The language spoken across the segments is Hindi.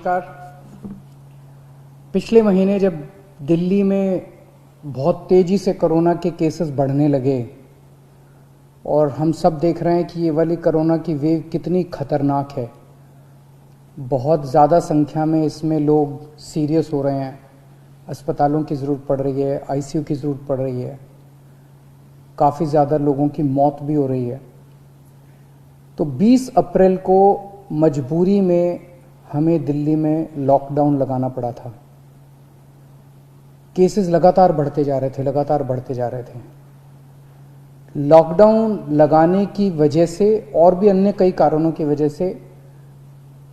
नमस्कार। पिछले महीने जब दिल्ली में बहुत तेज़ी से कोरोना के केसेस बढ़ने लगे और हम सब देख रहे हैं कि ये वाली कोरोना की वेव कितनी ख़तरनाक है, बहुत ज़्यादा संख्या में इसमें लोग सीरियस हो रहे हैं, अस्पतालों की ज़रूरत पड़ रही है, आईसीयू की ज़रूरत पड़ रही है, काफ़ी ज़्यादा लोगों की मौत भी हो रही है। तो 20 अप्रैल को मजबूरी में हमें दिल्ली में लॉकडाउन लगाना पड़ा था। केसेस लगातार बढ़ते जा रहे थे। लॉकडाउन लगाने की वजह से और भी अन्य कई कारणों की वजह से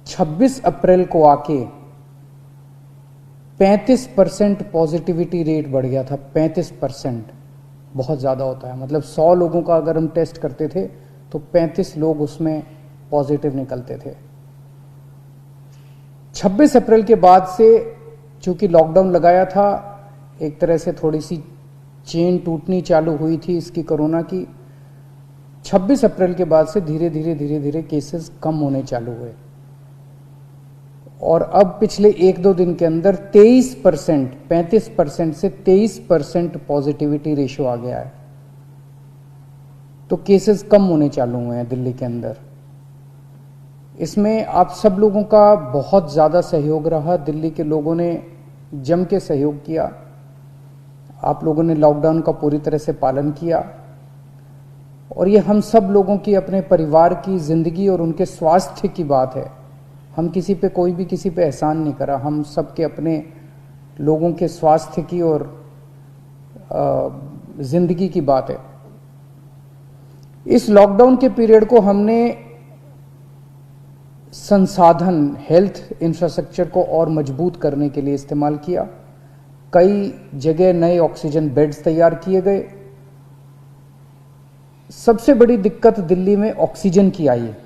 26 अप्रैल को आके 35% पॉजिटिविटी रेट बढ़ गया था। 35% बहुत ज़्यादा होता है, मतलब 100 लोगों का अगर हम टेस्ट करते थे तो 35 लोग उसमें पॉजिटिव निकलते थे। 26 अप्रैल के बाद से चूंकि लॉकडाउन लगाया था, एक तरह से थोड़ी सी चेन टूटनी चालू हुई थी इसकी कोरोना की। 26 अप्रैल के बाद से धीरे धीरे केसेस कम होने चालू हुए और अब पिछले 1-2 दिन के अंदर 23%, 35% से 23% पॉजिटिविटी रेशियो आ गया है। तो केसेस कम होने चालू हुए हैं दिल्ली के अंदर। इसमें आप सब लोगों का बहुत ज़्यादा सहयोग रहा। दिल्ली के लोगों ने जम के सहयोग किया। आप लोगों ने लॉकडाउन का पूरी तरह से पालन किया और ये हम सब लोगों की, अपने परिवार की ज़िंदगी और उनके स्वास्थ्य की बात है। हम कोई भी किसी पे एहसान नहीं करा, हम सब के अपने लोगों के स्वास्थ्य की और ज़िंदगी की बात है। इस लॉकडाउन के पीरियड को हमने संसाधन, हेल्थ इंफ्रास्ट्रक्चर को और मजबूत करने के लिए इस्तेमाल किया। कई जगह नए ऑक्सीजन बेड्स तैयार किए गए। सबसे बड़ी दिक्कत दिल्ली में ऑक्सीजन की आई है।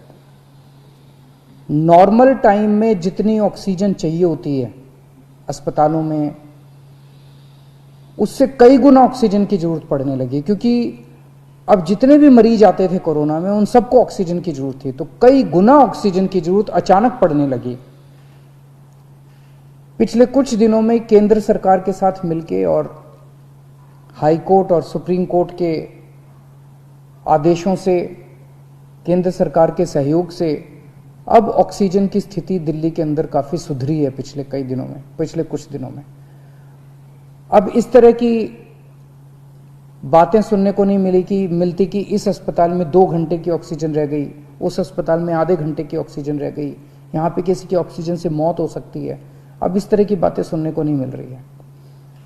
नॉर्मल टाइम में जितनी ऑक्सीजन चाहिए होती है अस्पतालों में, उससे कई गुना ऑक्सीजन की जरूरत पड़ने लगी, क्योंकि अब जितने भी मरीज आते थे कोरोना में उन सबको ऑक्सीजन की जरूरत थी। तो कई गुना ऑक्सीजन की जरूरत अचानक पड़ने लगी। पिछले कुछ दिनों में केंद्र सरकार के साथ मिलके और हाई कोर्ट और सुप्रीम कोर्ट के आदेशों से, केंद्र सरकार के सहयोग से अब ऑक्सीजन की स्थिति दिल्ली के अंदर काफी सुधरी है पिछले कुछ दिनों में। अब इस तरह की बातें सुनने को नहीं मिलती कि इस अस्पताल में 2 घंटे की ऑक्सीजन रह गई, उस अस्पताल में आधे घंटे की ऑक्सीजन रह गई, यहाँ पे किसी की ऑक्सीजन से मौत हो सकती है। अब इस तरह की बातें सुनने को नहीं मिल रही है।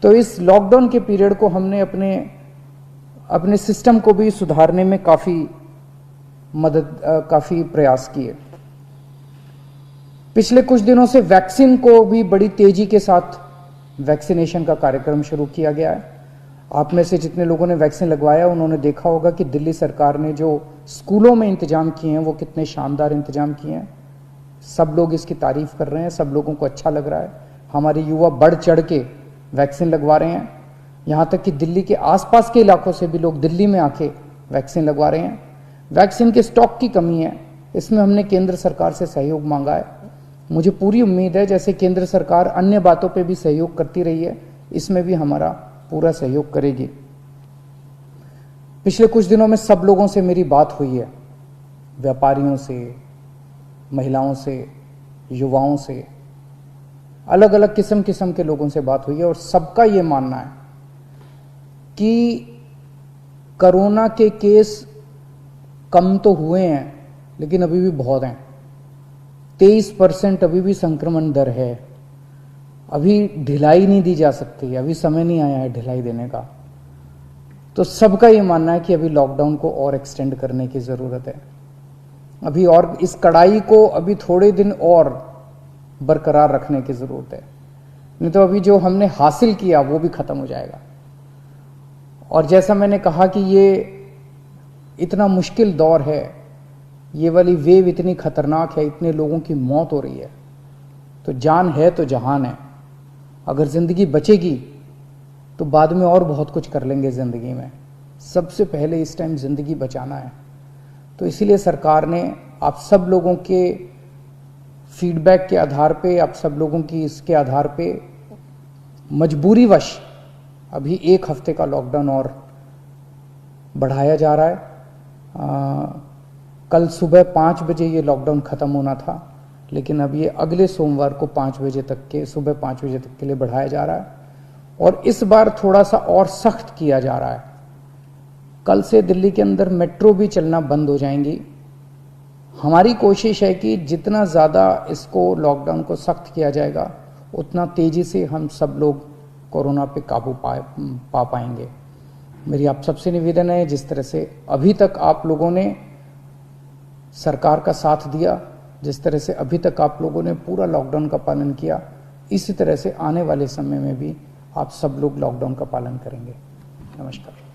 तो इस लॉकडाउन के पीरियड को हमने अपने सिस्टम को भी सुधारने में काफी प्रयास किए। पिछले कुछ दिनों से वैक्सीन को भी बड़ी तेजी के साथ वैक्सीनेशन का कार्यक्रम शुरू किया गया है। आप में से जितने लोगों ने वैक्सीन लगवाया उन्होंने देखा होगा कि दिल्ली सरकार ने जो स्कूलों में इंतजाम किए हैं वो कितने शानदार इंतजाम किए हैं। सब लोग इसकी तारीफ कर रहे हैं, सब लोगों को अच्छा लग रहा है। हमारे युवा बढ़ चढ़ के वैक्सीन लगवा रहे हैं। यहाँ तक कि दिल्ली के आसपास के इलाकों से भी लोग दिल्ली में आके वैक्सीन लगवा रहे हैं। वैक्सीन के स्टॉक की कमी है, इसमें हमने केंद्र सरकार से सहयोग मांगा है। मुझे पूरी उम्मीद है जैसे केंद्र सरकार अन्य बातों पे भी सहयोग करती रही है, इसमें भी हमारा पूरा सहयोग करेगी। पिछले कुछ दिनों में सब लोगों से मेरी बात हुई है, व्यापारियों से, महिलाओं से, युवाओं से, अलग अलग किस्म के लोगों से बात हुई है और सबका ये मानना है कि कोरोना के केस कम तो हुए हैं लेकिन अभी भी बहुत हैं। 23% अभी भी संक्रमण दर है। अभी ढिलाई नहीं दी जा सकती, अभी समय नहीं आया है ढिलाई देने का। तो सबका ये मानना है कि अभी लॉकडाउन को और एक्सटेंड करने की ज़रूरत है। अभी और इस कड़ाई को अभी थोड़े दिन और बरकरार रखने की ज़रूरत है, नहीं तो अभी जो हमने हासिल किया वो भी ख़त्म हो जाएगा। और जैसा मैंने कहा कि ये इतना मुश्किल दौर है, ये वाली वेव इतनी खतरनाक है, इतने लोगों की मौत हो रही है, तो जान है तो जहान है। अगर ज़िंदगी बचेगी तो बाद में और बहुत कुछ कर लेंगे ज़िंदगी में। सबसे पहले इस टाइम ज़िंदगी बचाना है। तो इसीलिए सरकार ने आप सब लोगों के फीडबैक के आधार पे, आप सब लोगों की इसके आधार पे मजबूरीवश अभी 1 हफ्ते का लॉकडाउन और बढ़ाया जा रहा है। कल सुबह 5 बजे ये लॉकडाउन ख़त्म होना था, लेकिन अब ये अगले सोमवार को 5 बजे तक के, सुबह 5 बजे तक के लिए बढ़ाया जा रहा है और इस बार थोड़ा सा और सख्त किया जा रहा है। कल से दिल्ली के अंदर मेट्रो भी चलना बंद हो जाएंगी। हमारी कोशिश है कि जितना ज़्यादा इसको लॉकडाउन को सख्त किया जाएगा उतना तेज़ी से हम सब लोग कोरोना पे काबू पा पाएंगे। मेरी आप सबसे निवेदन है, जिस तरह से अभी तक आप लोगों ने सरकार का साथ दिया, जिस तरह से अभी तक आप लोगों ने पूरा लॉकडाउन का पालन किया, इसी तरह से आने वाले समय में भी आप सब लोग लॉकडाउन का पालन करेंगे। नमस्कार।